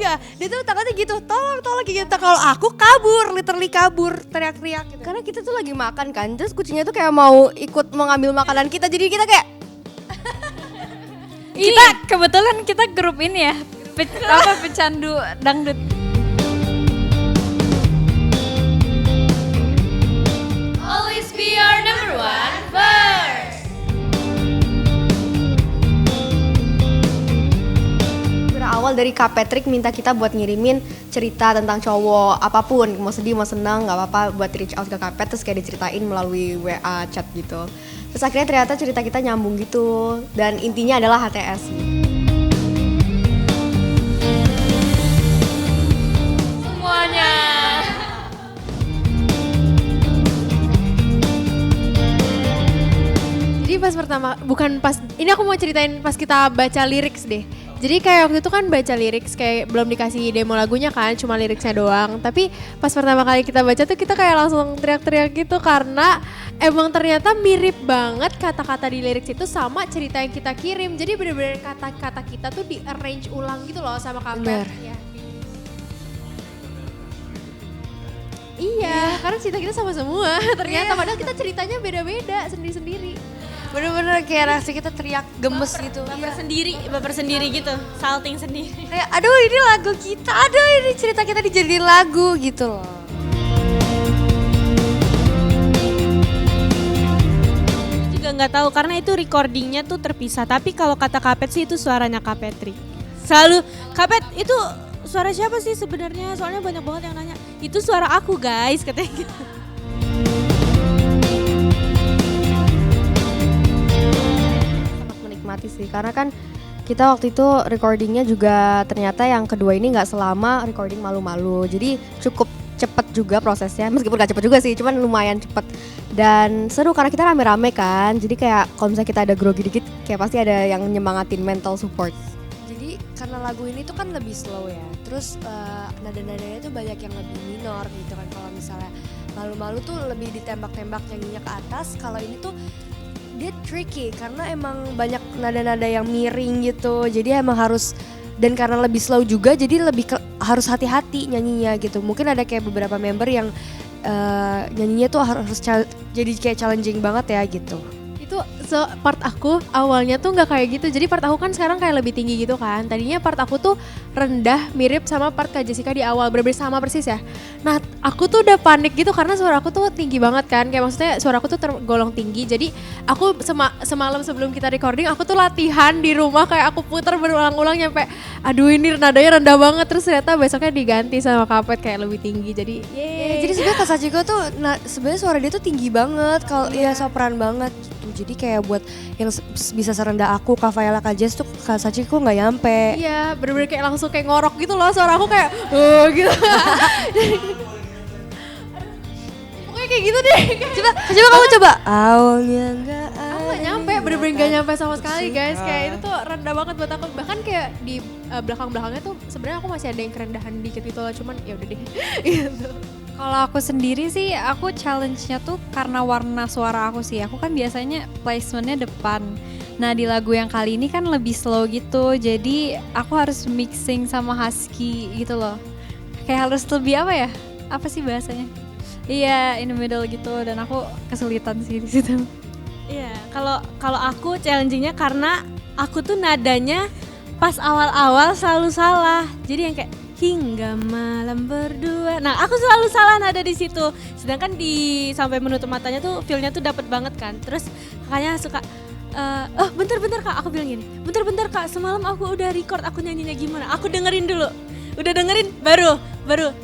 Iya, dia tuh tangannya gitu, tolong gitu. Kalau aku kabur, literally kabur, teriak-teriak gitu. Karena kita tuh lagi makan kan, terus kucingnya tuh kayak mau ngambil makanan kita, jadi kita kayak Kita kebetulan kita grup ini ya, pecandu dangdut. Always be our number one first. berawal dari Kak Patrick minta kita buat ngirimin cerita tentang cowok apapun, mau sedih mau senang nggak apa-apa, buat reach out ke Kak Pat, terus kayak diceritain melalui WA chat gitu. Terus akhirnya ternyata cerita kita nyambung gitu, dan intinya adalah HTS. Semuanya. Jadi pas pertama, ini aku mau ceritain pas kita baca lyrics deh. Jadi kayak waktu itu kan baca lyrics, kayak belum dikasih demo lagunya kan, cuma liriknya doang. Tapi pas pertama kali kita baca tuh kita kayak langsung teriak-teriak gitu, karena emang ternyata mirip banget kata-kata di lyrics itu sama cerita yang kita kirim. Jadi bener-bener kata-kata kita tuh di arrange ulang gitu loh sama kabar. Iya, karena cerita kita sama semua. Ternyata padahal kita ceritanya beda-beda, sendiri-sendiri. Bener-bener kayak reaksi kita teriak gemes gitu. Baper sendiri gitu, salting sendiri. Kayak aduh ini lagu kita, aduh ini cerita kita dijadiin lagu gitu loh. Juga nggak tahu karena itu recordingnya tuh terpisah. Tapi kalau kata Kapet sih itu suaranya Kak Patrick. Selalu Kapet itu suara siapa sih sebenarnya? Soalnya banyak banget yang nanya. Itu suara aku guys katanya gitu. Sangat menikmati sih, karena kan kita waktu itu recordingnya juga ternyata yang kedua ini nggak selama recording malu-malu, jadi cukup cepet juga prosesnya, meskipun gak cepet juga sih, cuman lumayan cepet dan seru karena kita rame-rame kan, jadi kayak kalau misalnya kita ada grogi dikit kayak pasti ada yang nyemangatin mental support. Jadi karena lagu ini tuh kan lebih slow ya, terus nada-nadanya tuh banyak yang lebih minor gitu kan. Kalau misalnya malu-malu tuh lebih ditembak-tembak nyanyinya ke atas, kalau ini tuh dia tricky karena emang banyak nada-nada yang miring gitu, jadi emang harus, dan karena lebih slow juga jadi harus hati-hati nyanyinya gitu. Mungkin ada kayak beberapa member yang nyanyinya tuh harus jadi kayak challenging banget ya gitu. Itu part aku awalnya tuh nggak kayak gitu. Jadi part aku kan sekarang kayak lebih tinggi gitu kan. Tadinya part aku tuh rendah, mirip sama part Kak Jessica di awal, bener-bener sama persis ya. Nah aku tuh udah panik gitu karena suara aku tuh tinggi banget kan. Kayak maksudnya suara aku tuh tergolong tinggi. Jadi aku semalam sebelum kita recording aku tuh latihan di rumah, kayak aku puter berulang-ulang nyampe aduh ini nadanya rendah banget. Terus ternyata besoknya diganti sama Kapet kayak lebih tinggi. Jadi Jadi sebenarnya Kak Sachiko tuh sebenarnya suara dia tuh tinggi banget, kalau ya sopran banget gitu. Jadi kayak buat yang bisa serendah aku, Kak Viola, Kak Jess tuh Kak Sachiko nggak nyampe. iya bener-bener kayak langsung kayak ngorok gitu loh, suara aku kayak gitu. Pokoknya kayak gitu deh. Coba kamu coba. Awalnya nggak. Aku gak nyampe, bener-bener gak nyampe sama sekali guys. Kayak itu tuh rendah banget buat aku. Bahkan kayak di belakang-belakangnya tuh sebenarnya aku masih ada yang kerendahan dikit gitu loh. Cuman ya udah deh gitu. Kalau aku sendiri sih, aku challenge-nya tuh karena warna suara aku sih. Aku kan biasanya placement-nya depan. Nah di lagu yang kali ini kan lebih slow gitu. Jadi aku harus mixing sama husky gitu loh. Kayak harus lebih apa ya? Apa sih bahasanya? Iya, in the middle gitu. Dan aku kesulitan sih di situ. Iya, kalau aku challengingnya karena aku tuh nadanya pas awal-awal selalu salah. Jadi yang kayak hingga malam berdua. Nah, aku selalu salah nada di situ. Sedangkan di sampai menutup matanya tuh feel-nya tuh dapet banget kan. Terus kakaknya suka bentar Kak, aku bilang gini. Bentar Kak, semalam aku udah record aku nyanyinya gimana. Aku dengerin dulu. Udah dengerin baru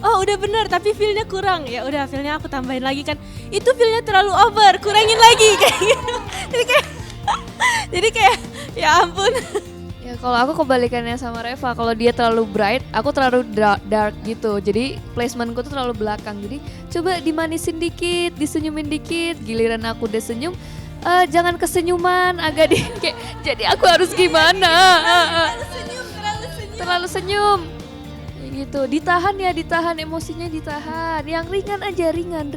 oh udah bener tapi feel-nya kurang. Ya udah feel-nya aku tambahin lagi kan. Itu feel-nya terlalu over, kurangin lagi kayak gitu. Jadi kayak ya ampun. Ya kalau aku kebalikannya sama Reva, kalau dia terlalu bright, aku terlalu dark gitu. Jadi placementku tuh terlalu belakang. Jadi coba dimanisin dikit, disenyumin dikit. Giliran aku udah senyum, jangan kesenyuman, agak kayak jadi aku harus gimana? Terlalu senyum. Ya gitu, ditahan emosinya ditahan. Yang ringan aja, ringan.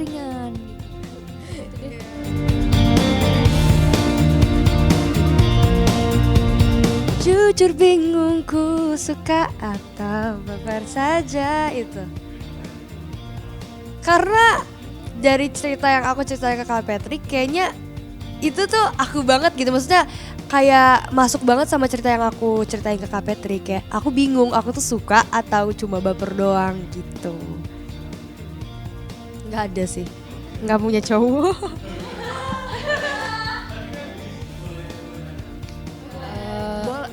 Jujur bingung ku suka atau baper saja itu. Karena dari cerita yang aku ceritain ke Kak Patrick kayaknya itu tuh aku banget gitu. Maksudnya kayak masuk banget sama cerita yang aku ceritain ke Kak Patrick. Kayak aku bingung aku tuh suka atau cuma baper doang gitu. Gak ada sih, gak punya cowok.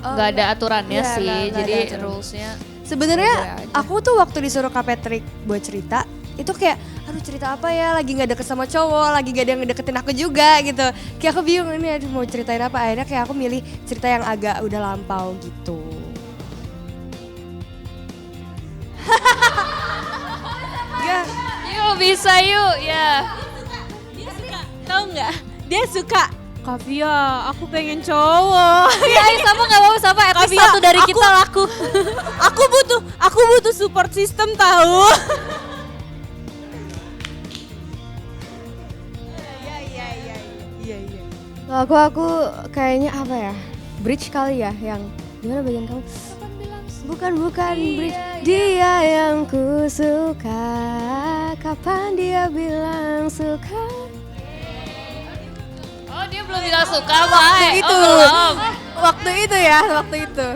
Nggak ada aturannya Iya, sih, nggak jadi ada aturan. rulesnya Sebenarnya boleh aja. aku tuh waktu disuruh Kak Patrick buat cerita itu kayak aduh cerita apa ya, lagi nggak deket sama cowok, lagi gak ada yang ngedeketin aku juga gitu. Kayak aku bingung ini aduh mau ceritain apa, akhirnya kayak aku milih cerita yang agak udah lampau gitu. Ya, yuk bisa yuk ya. Dia suka, tahu nggak? Dia suka. Kavia, aku pengen cowok. Ya, sama nggak mau sama episode Kavia, satu dari aku- kita laku. aku butuh support system tahu. Kalau aku kayaknya apa ya? Bridge kali ya yang gimana bagian kamu? Bukan bridge. Dia yang ku suka. Kapan dia bilang suka? Oh dia belum bilang suka Mai. Itu. Oh, belum. Waktu itu ya, waktu itu.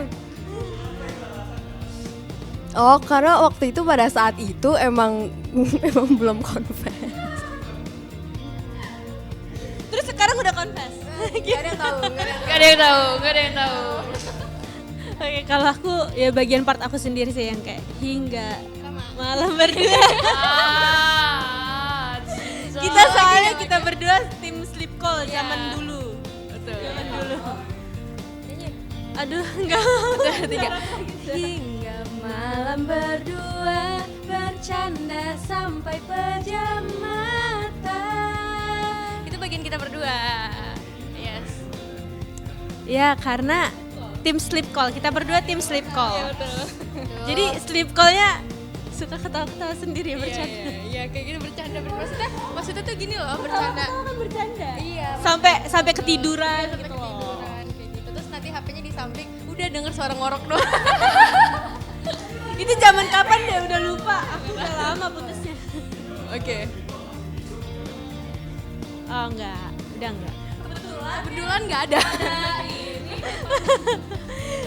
Oh, karena waktu itu pada saat itu emang emang belum confess. Terus sekarang udah confess. Gak ada yang tahu. Oke, kalau aku ya bagian part aku sendiri sih yang kayak hingga malam berdua. Kita soalnya kita berdua tim sleep call zaman dulu. Betul. Zaman dulu. Aduh, enggak mau. hingga malam berdua bercanda sampai pejam mata. Itu bagian kita berdua. Yes. Ya, karena tim sleep call. Kita berdua tim sleep call. Jadi sleep call-nya suka ketawa-ketawa sendiri bercanda. Iya, kayak gini bercanda. Maksudnya tuh gini loh, bercanda. Kan bercanda. Iya, Sampai ketiduran gitu loh. kayak gitu. Terus nanti HP-nya di samping, udah denger suara ngorok doang. Itu zaman kapan deh udah lupa. Aku udah lama putusnya. Oke. Oh enggak, udah enggak. Kebetulan nggak ada.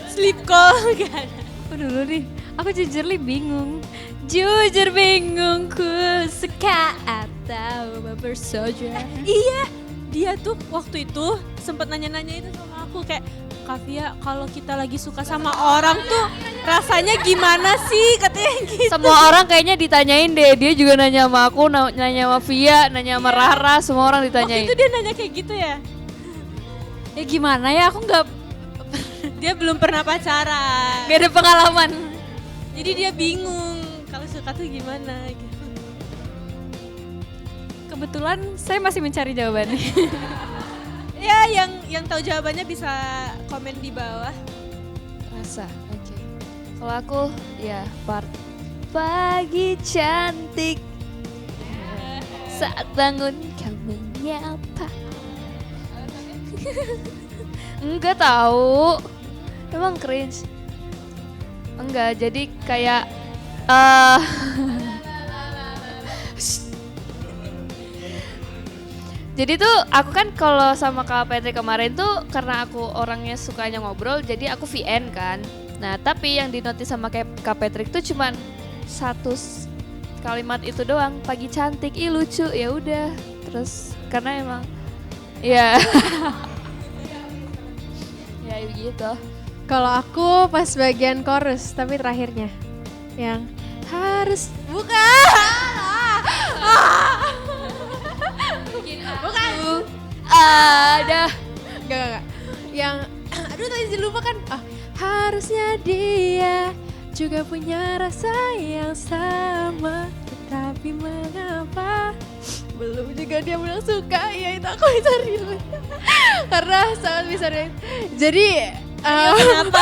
Sleep call enggak ada. Aku dulu nih, aku jujur bingung. Jujur bingung ku suka atau baper saja. Iya, dia tuh waktu itu sempat nanya-nanya itu sama aku kayak Kavia, kalau kita lagi suka sama orang tuh rasanya gimana sih katanya gitu. Semua orang kayaknya ditanyain deh. Dia juga nanya sama aku, nanya sama Via, nanya sama Rara, semua orang Waktu ditanyain. itu dia nanya kayak gitu ya. Ya gimana ya, aku nggak Dia belum pernah pacaran. ada pengalaman. Jadi dia bingung kalau suka tuh gimana gitu. Kebetulan saya masih mencari jawabannya. Ya, yang tahu jawabannya bisa komen di bawah. Rasa, oke. Kalau aku ya part pagi cantik saat bangun kau menyapa. Enggak tahu, emang cringe. Enggak, jadi kayak jadi tuh aku kan kalau sama Kak Patrick kemarin tuh karena aku orangnya sukanya ngobrol, jadi aku VN kan. Nah tapi yang dinotis sama Kak Patrick tuh cuman satu kalimat itu doang, pagi cantik, ih lucu, ya udah. Terus karena emang ya ya gitu. Kalau aku pas bagian chorus, tapi terakhirnya yang harus Ada Enggak. Yang aduh tadi lupa kan. Harusnya dia juga punya rasa yang sama, tetapi mengapa belum juga dia bilang suka. Ya itu aku bisa relate. Karena sangat bisa relate. Jadi Kenapa?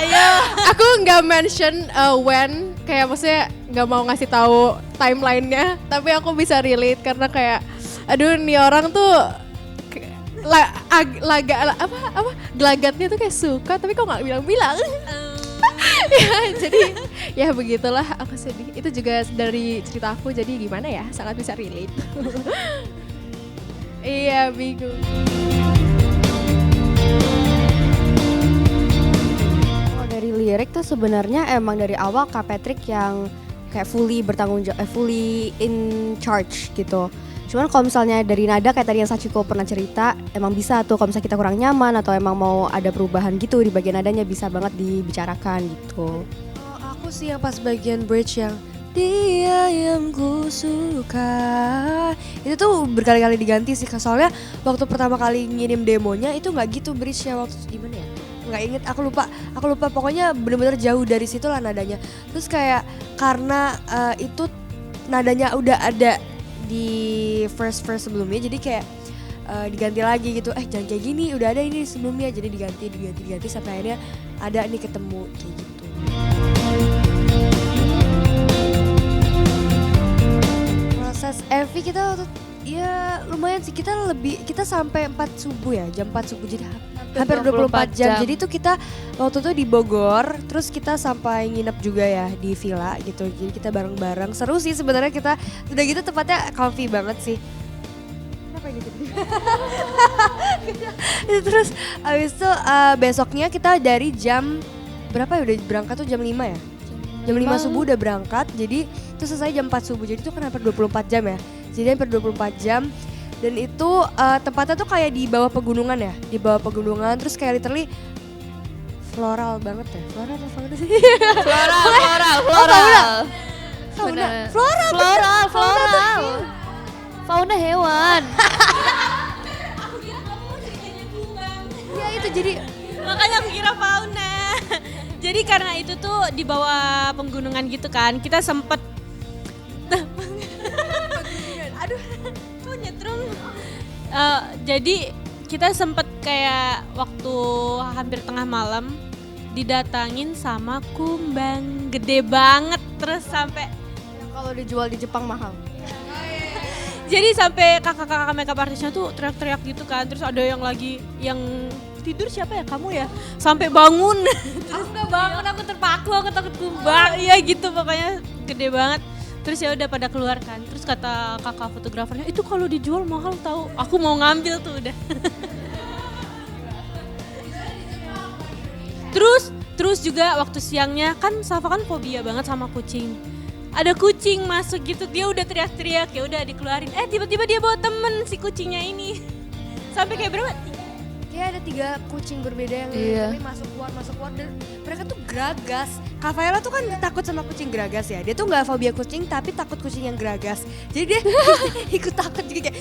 Ayo. aku nggak mention when, kayak maksudnya nggak mau ngasih tahu timelinenya, tapi aku bisa relate karena kayak aduh nih orang tuh apa gelagatnya tuh kayak suka tapi kok nggak bilang-bilang. Ya, jadi ya begitulah aku sedih. Itu juga dari cerita aku jadi gimana ya sangat bisa relate. Iya bingung. Kalau dari lirik tuh sebenarnya emang dari awal Kak Patrick yang kayak fully bertanggung jawab, fully in charge gitu. Cuman kalau misalnya dari nada kayak tadi yang Sachiko pernah cerita, emang bisa tuh kalau misalnya kita kurang nyaman atau emang mau ada perubahan gitu di bagian nadanya bisa banget dibicarakan gitu. Oh, aku sih yang pas bagian bridge yang dia yang ku suka itu tuh berkali-kali diganti sih, soalnya waktu pertama kali ngirim demonya itu nggak gitu bridge-nya waktu gimana ya, nggak inget, aku lupa pokoknya bener-bener jauh dari situ lah nadanya. Terus kayak karena itu nadanya udah ada di first sebelumnya jadi kayak diganti lagi gitu, jangan kayak gini, udah ada ini sebelumnya, jadi diganti sampai akhirnya ada nih ketemu kayak gitu. Proses MV kita waktu ya lumayan sih, kita sampai 4 subuh ya, jam 4 subuh, jadi hampir 24 jam. Jadi tuh kita waktu itu di Bogor, terus kita sampai nginep juga ya di villa gitu. Jadi kita bareng-bareng, seru sih sebenarnya, kita udah gitu tempatnya comfy banget sih. Kenapa gitu? Terus abis itu besoknya kita dari jam berapa ya, udah berangkat tuh jam 5 ya? Jam 5 subuh udah berangkat, jadi itu selesai jam 4 subuh, jadi itu kan hampir 24 jam ya. Jadi hampir 24 jam. Dan itu tempatnya tuh kayak di bawah pegunungan ya, di bawah pegunungan, terus kayak literally floral banget ya, floral apa banget sih? Floral. Fauna hewan. Ya itu jadi Makanya aku kira fauna. Jadi karena itu tuh di bawah penggunungan gitu kan, kita sempet nyetrum. Jadi kita sempet kayak waktu hampir tengah malam didatangin sama kumbang gede banget, terus sampai Kalau dijual di Jepang mahal. jadi sampai kakak-kakak makeup artisnya tuh teriak-teriak gitu kan, terus ada yang lagi yang tidur siapa ya, kamu ya, sampai bangun. Aku nggak bangun, aku terpaku, aku takut kumbang. Iya gitu pokoknya gede banget. Terus ya udah pada keluar kan. Terus kata kakak fotografernya, itu kalau dijual mahal tahu. Aku mau ngambil tuh udah. Terus juga waktu siangnya kan Safa kan fobia banget sama kucing. Ada kucing masuk gitu, dia udah teriak-teriak, ya udah dikeluarin. Tiba-tiba dia bawa temen si kucingnya ini. Sampai kayak berapa? kayak ada 3 kucing berbeda yang Iya. masuk keluar dan mereka tuh geragas. Kak Faela tuh kan takut sama kucing geragas ya. Dia tuh nggak fobia kucing tapi takut kucing yang geragas. Jadi dia ikut takut juga kayak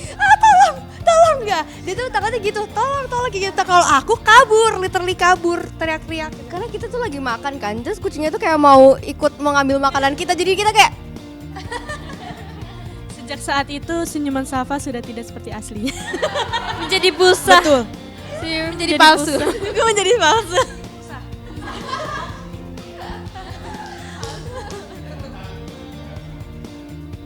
tolong nggak. Dia tuh takutnya gitu, tolong gitu. Kalau aku kabur, literally kabur, teriak-teriak. Karena kita tuh lagi makan kan, terus kucingnya tuh kayak mau ikut mengambil makanan kita, jadi kita kayak Sejak saat itu senyuman Safa sudah tidak seperti aslinya. Menjadi busa. Betul. Menjadi palsu. Juga menjadi palsu.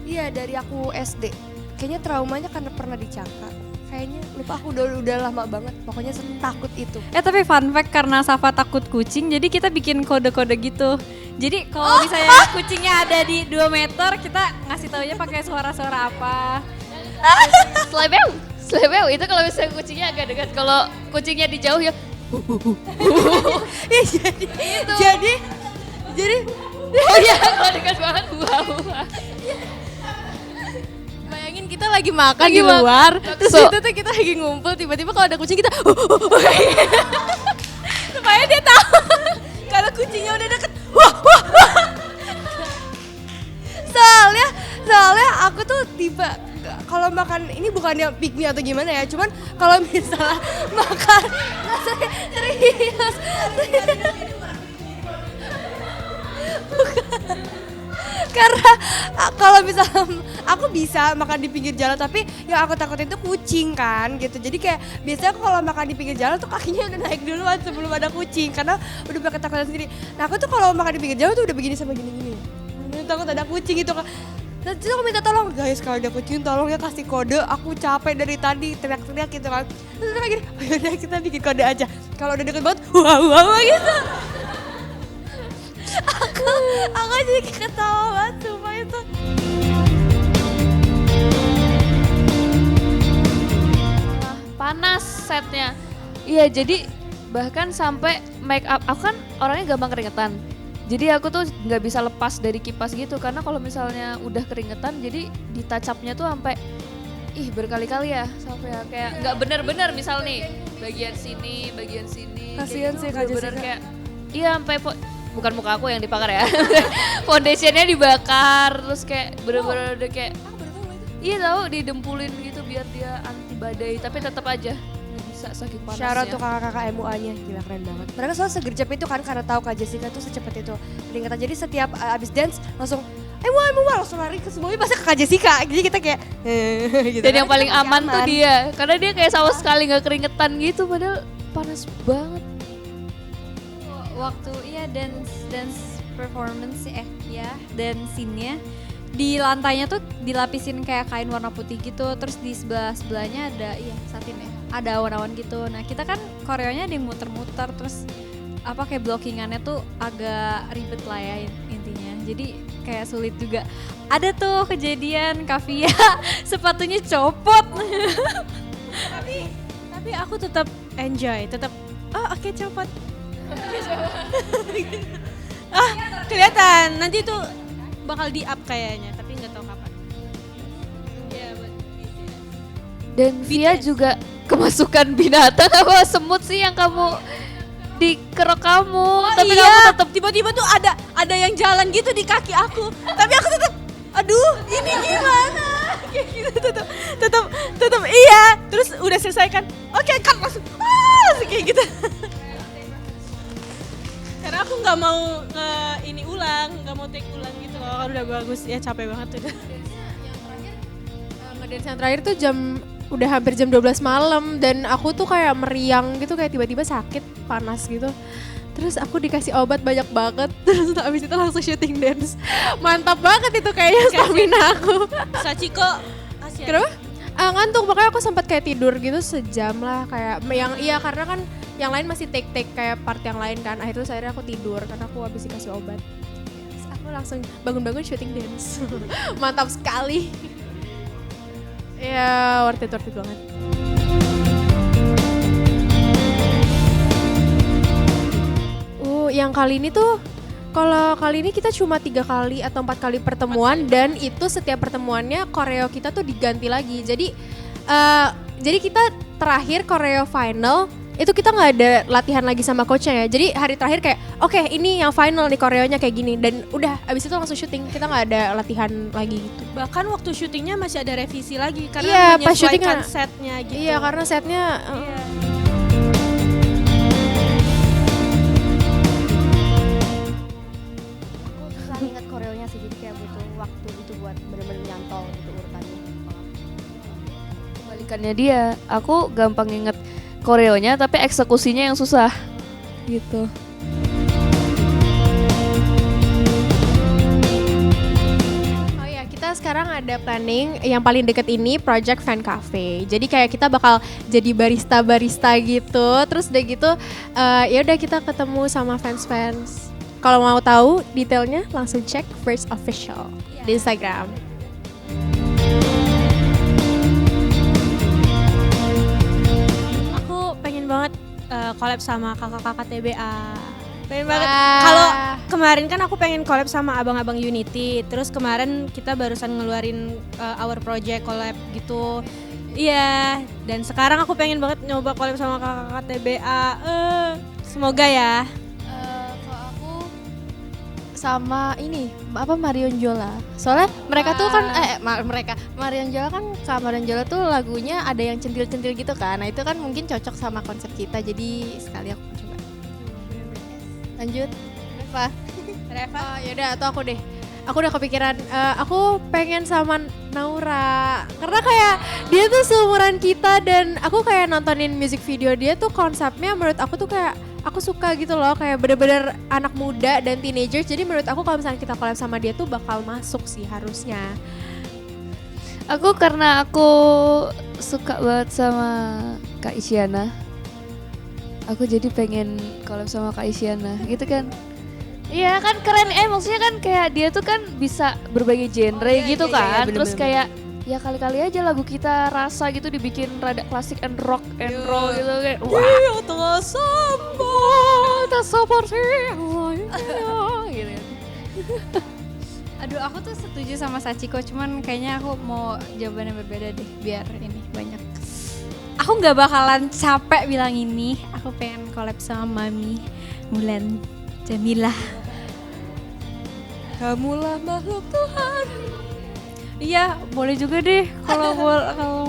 Iya, dari aku SD. Kayaknya traumanya karena pernah dicakar. Kayaknya lupa, aku udah lama banget. Pokoknya takut itu. Tapi fun fact, karena Safa takut kucing, jadi kita bikin kode-kode gitu. Jadi kalau misalnya kucingnya ada di 2 meter, kita ngasih taunya pakai suara-suara apa. Slebeu itu kalau misalnya kucingnya agak dekat, kalau kucingnya di jauh ya Jadi oh ya kalau dekat banget wow. Bayangin kita lagi makan di luar, terus itu tuh kita lagi ngumpul, tiba-tiba kalau ada kucing kita Supaya dia tahu kalau kucingnya udah deket. soalnya aku tuh tiba kalau makan ini bukannya pick me atau gimana ya, cuman kalau misalnya makan serius. Bukan. Karena kalau misalnya aku bisa makan di pinggir jalan, tapi yang aku takutin itu kucing kan gitu. Jadi kayak biasanya aku kalau makan di pinggir jalan tuh kakinya udah naik duluan sebelum ada kucing karena udah pakai ketakutan sendiri. Nah aku tuh kalau makan di pinggir jalan tuh udah begini sama gini-gini. Takut ada kucing gitu kan. Dan terus aku minta tolong, guys kalau ada kucing tolong ya kasih kode, aku capek dari tadi teriak-teriak gitu kan. Terus dia gini, oh yaudah kita bikin kode aja. Kalau udah deket banget, wah gitu. aku jadi ketawa banget sumpah itu. Panas setnya. Iya, jadi bahkan sampai make up, aku kan orangnya gampang keringetan. Jadi aku tuh nggak bisa lepas dari kipas gitu, karena kalau misalnya udah keringetan jadi di touch up-nya tuh sampai berkali-kali ya, sampai ya, kayak nggak bener-bener misal nih bagian sini Kasian sih Kak bener-bener Jessica. kayak sampai bukan muka aku yang dibakar ya. Foundationnya dibakar, terus kayak bener-bener udah kayak tahu didempulin gitu biar dia anti badai, tapi tetap aja nggak bisa saking panasnya. Syarat tuh kakak-kakak MUA-nya, gila keren banget. Mereka soal segercep itu kan karena tahu Kak Jessica tuh secepat itu keringetan. Jadi setiap abis dance langsung MUA langsung lari ke semuanya pasti ke Kak Jessica. Jadi kita kayak gitu. Dan yang paling aman tuh dia, karena dia kayak sama sekali nggak keringetan gitu, padahal panas banget. Waktu dance performance dan scene-nya di lantainya tuh dilapisin kayak kain warna putih gitu, terus di sebelahnya ada satin ya, ada awan-awan gitu. Nah kita kan koreonya ada yang muter-muter, terus kayak blockingannya tuh agak ribet lah ya intinya, jadi kayak sulit juga. Ada tuh kejadian Kavia sepatunya copot. Tapi aku tetap enjoy, tetap oke, copot. Kelihatan nanti tuh bakal di up kayaknya, tapi nggak tahu kapan. Dan Via juga kemasukan binatang apa semut sih yang kamu di kerok kamu, tapi kamu tetap tiba-tiba tuh ada yang jalan gitu di kaki aku, tapi aku tetap aduh ini gimana kayak gitu, tetap iya, terus udah selesai kan, oke kan langsung kayak gitu. Karena aku nggak mau nggak mau take ulang gitu loh, kan udah bagus ya, capek banget udah. Ngedance yang terakhir tuh udah hampir jam 12 malam dan aku tuh kayak meriang gitu, kayak tiba-tiba sakit, panas gitu. Terus aku dikasih obat banyak banget, terus abis itu langsung syuting dance. Mantap banget itu kayaknya stamina aku. Sachiko kasihan. Kenapa? Ngantuk, makanya aku sempat kayak tidur gitu sejam lah, kayak karena kan yang lain masih take kayak part yang lain kan. Akhirnya aku tidur karena aku habis dikasih obat. Terus aku langsung bangun-bangun syuting dance. Mantap sekali. Ya worth it banget. Yang kali ini tuh, kalau kali ini kita cuma 3 kali atau 4 kali pertemuan, dan itu setiap pertemuannya koreo kita tuh diganti lagi. Jadi kita terakhir koreo final itu kita nggak ada latihan lagi sama coachnya ya. Jadi hari terakhir kayak oke, ini yang final nih koreonya kayak gini, dan udah abis itu langsung syuting, kita nggak ada latihan lagi gitu. Bahkan waktu syutingnya masih ada revisi lagi karena menyesuaikan setnya gitu. Iya, karena setnya Susah ingat koreonya sih, jadi kayak butuh waktu gitu buat bener-bener nyantol gitu urutannya. kebalikannya dia. Aku gampang inget koreonya tapi eksekusinya yang susah gitu. Oh ya, kita sekarang ada planning yang paling deket ini Project Fan Cafe. Jadi kayak kita bakal jadi barista gitu. Terus udah gitu ya udah kita ketemu sama fans. Kalau mau tahu detailnya langsung cek First Official di Instagram. Aku pengen banget collab sama kakak-kakak TBA. Pengen banget. Kalau kemarin kan aku pengen collab sama abang-abang Unity. Terus kemarin kita barusan ngeluarin our project collab gitu. Iya, dan sekarang aku pengen banget nyoba collab sama kakak-kakak TBA. Semoga ya. Kalau aku sama ini Marion Jola. Soalnya mereka tuh kan Marion Jola kan, Kak Marion Jola tuh lagunya ada yang centil-centil gitu kan. Nah, itu kan mungkin cocok sama konsep kita. Jadi sekali aku coba. Lanjut. Reva. Yaudah, atau aku deh. Aku udah kepikiran, aku pengen sama Naura. Karena kayak dia tuh seumuran kita, dan aku kayak nontonin music video dia tuh konsepnya menurut aku tuh kayak aku suka gitu loh, kayak bener-bener anak muda dan teenagers. Jadi menurut aku kalau misalnya kita collab sama dia tuh bakal masuk sih harusnya. Aku karena aku suka banget sama Kak Isyana. Aku jadi pengen collab sama Kak Isyana gitu kan. Iya kan keren, maksudnya kan kayak dia tuh kan bisa berbagai genre gitu kan. Terus kayak ya kali-kali aja lagu kita rasa gitu dibikin rada klasik and rock and roll gitu kayak wah. Tak seperti gitu. Aduh, aku tuh setuju sama Sachiko, cuman kayaknya aku mau jawaban yang berbeda deh, biar ini banyak. Aku nggak bakalan capek bilang ini. Aku pengen collab sama Mami Mulan Jamilah. Kamulah makhluk Tuhan. Iya, boleh juga deh kalau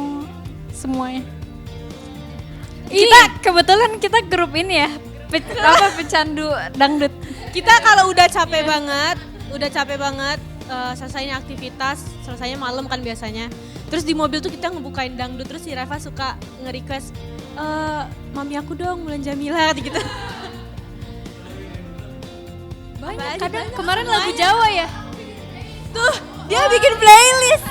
semuanya. Kita kebetulan kita grup ini ya, pecandu dangdut. Kita kalau udah capek banget, selesainya aktivitas, selesainya malam kan biasanya. Terus di mobil tuh kita ngebukain dangdut, terus si Reva suka nge-request, mami aku dong Mulan Jamila gitu. Banyak, kadang kemarin lagu Jawa ya. Tuh, dia bikin playlist.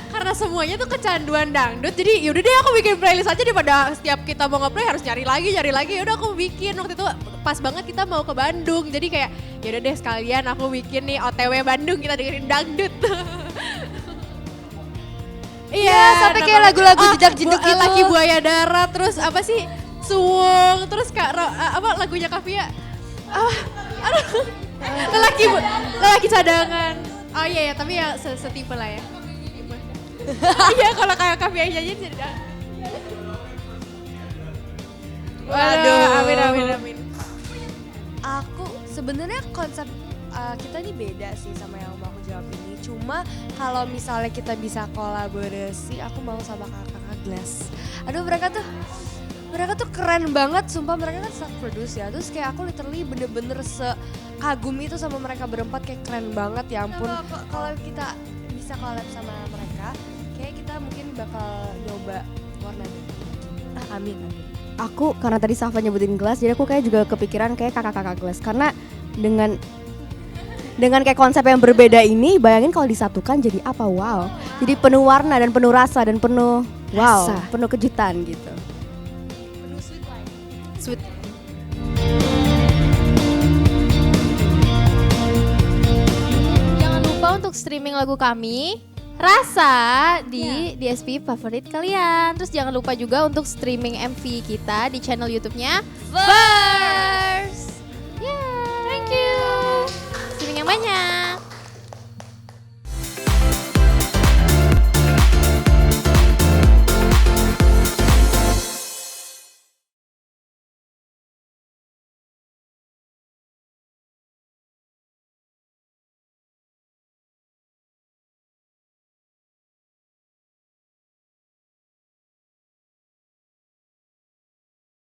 Karena semuanya tuh kecanduan dangdut, jadi yaudah deh aku bikin playlist aja daripada setiap kita mau nge-play harus nyari lagi. Yaudah aku bikin, waktu itu pas banget kita mau ke Bandung, jadi kayak yaudah deh sekalian aku bikin nih OTW Bandung, kita dengerin dangdut. Iya, sampai kayak lagu-lagu jejak-jeduk gitu. Laki Buaya Darat, terus apa sih? Suwung, terus apa lagunya Kavia? Lelaki cadangan. Oh iya ya, tapi ya setipe lah ya. Iya, kalau kayak Kavia nyanyi sih. Waduh, amin. Aku sebenarnya konsep kita ini beda sih sama yang mau aku jawab ini. Cuma kalau misalnya kita bisa kolaborasi, aku mau sama kakak Glass. Aduh, mereka tuh keren banget, sumpah mereka kan self produce ya. Terus kayak aku literally bener-bener sekagum itu sama mereka berempat, kayak keren banget ya ampun. Kalau kita bisa collab sama mereka, kayak kita mungkin bakal nyoba warna biru. Amin. Aku karena tadi Safa nyebutin Glass, jadi aku kayak juga kepikiran kayak kakak-kakak Glass. Karena dengan kayak konsep yang berbeda ini, bayangin kalau disatukan jadi apa, wow. Jadi penuh warna dan penuh rasa dan penuh penuh kejutan gitu. Penuh sweet life. Sweet. Jangan lupa untuk streaming lagu kami Rasa di DSP favorit kalian. Terus jangan lupa juga untuk streaming MV kita di channel YouTube-nya Verse. Yeah. Thank you. Streaming yang banyak.